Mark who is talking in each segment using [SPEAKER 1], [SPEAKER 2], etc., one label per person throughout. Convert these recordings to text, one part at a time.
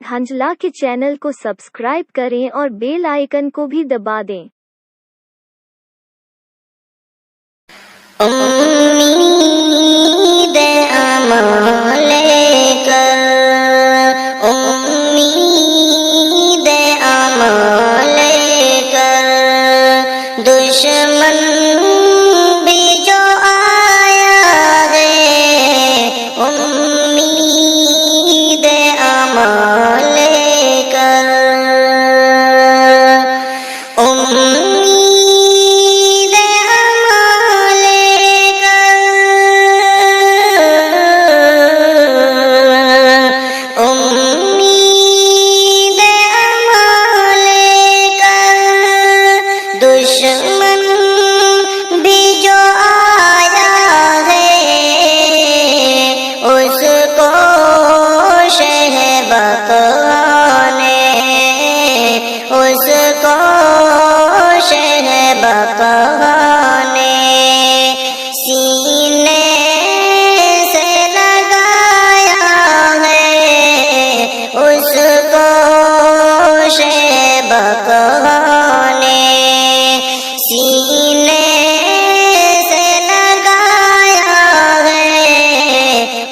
[SPEAKER 1] حنجلہ کے چینل کو سبسکرائب کریں اور بیل آئیکن کو بھی دبا دیں۔
[SPEAKER 2] امید امان لے کر، امید امان لے کر، دشمن بھی جو آیا ہے، امید امان لے کر، امید امان لے کر، امید امان لے کر، دشمن بھی جو آیا ہے، اس کو شہبکانے، اس کو شہبکانے، سینے سے لگایا ہے، اس کو شہبکانے، سینے سے لگایا ہے،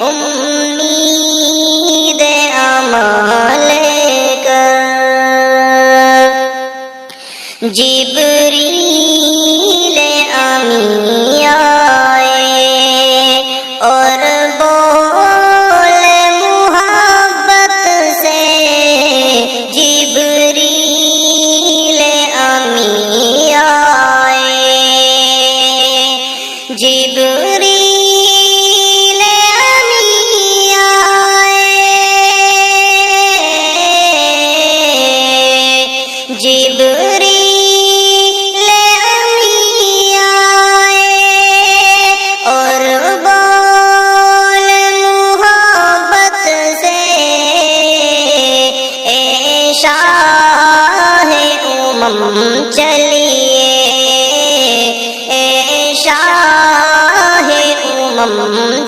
[SPEAKER 2] امید امان لے کر، جبریل امی آئے اور بولے محبت سے، جبریل امی آئے، جبریل امی آئے، جبریل امی آئے اور بول محبت سے، اے شاہ چلیے، اے شاہ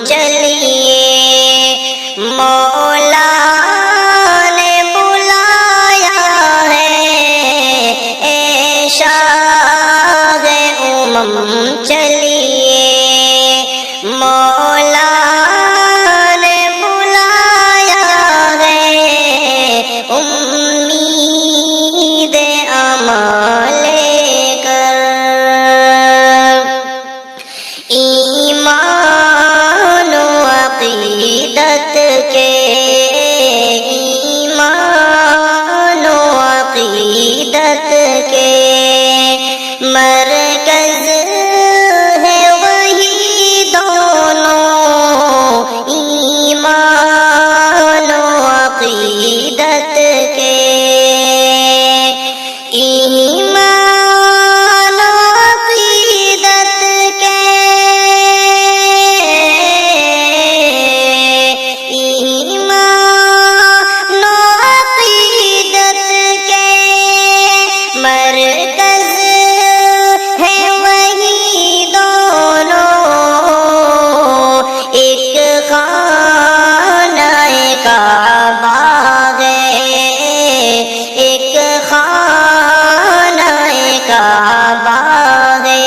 [SPEAKER 2] چلیے، مولا نے بلایا ہے، اے شاہ چلیے، مولا نے بلایا ہے، امید امان لے کر، ایمان و عقیدت کے، ایمان و عقیدت کے مرکز ہے وہی دونوں، ایمان و عقیدت کے، ایمان و عقیدت کے، ایمان و عقیدت کے مرکز ہے وہی دونوں، ایک خانہ کعبہ ہے، ایک خانہ کعبہ ہے،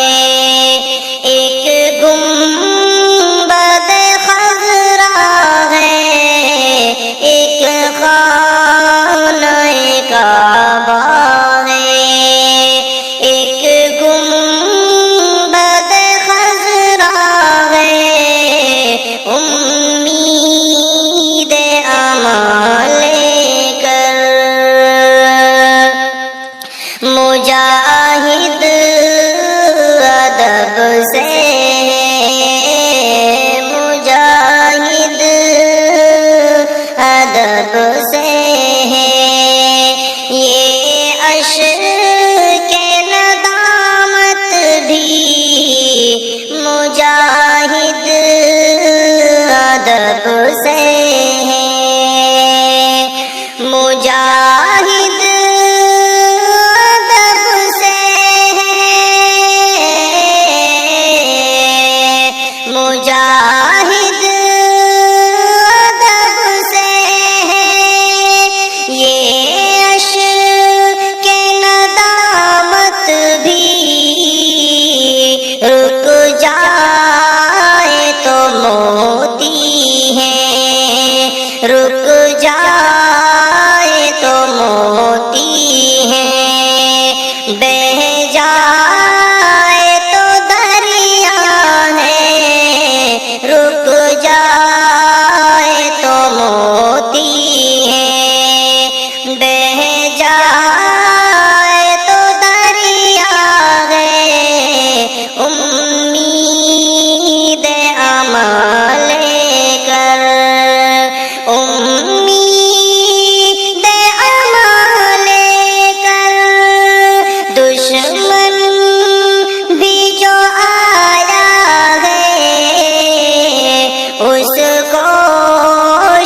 [SPEAKER 2] ایک گنبد خضرا ہے، ایک خانہ کعبہ ہے، ایک گنبد خضرا ہے، امید امان لے کر، مجاہد ادب سے، مجاہد ادب سے ہے، یہ عشق ندامت بھی مجاہد ادب سے ہے، مجاہد ادب سے ہے، مجاہد ادب سے ہے،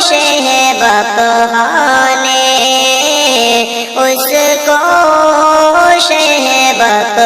[SPEAKER 2] شہبق نے اس کو شہبق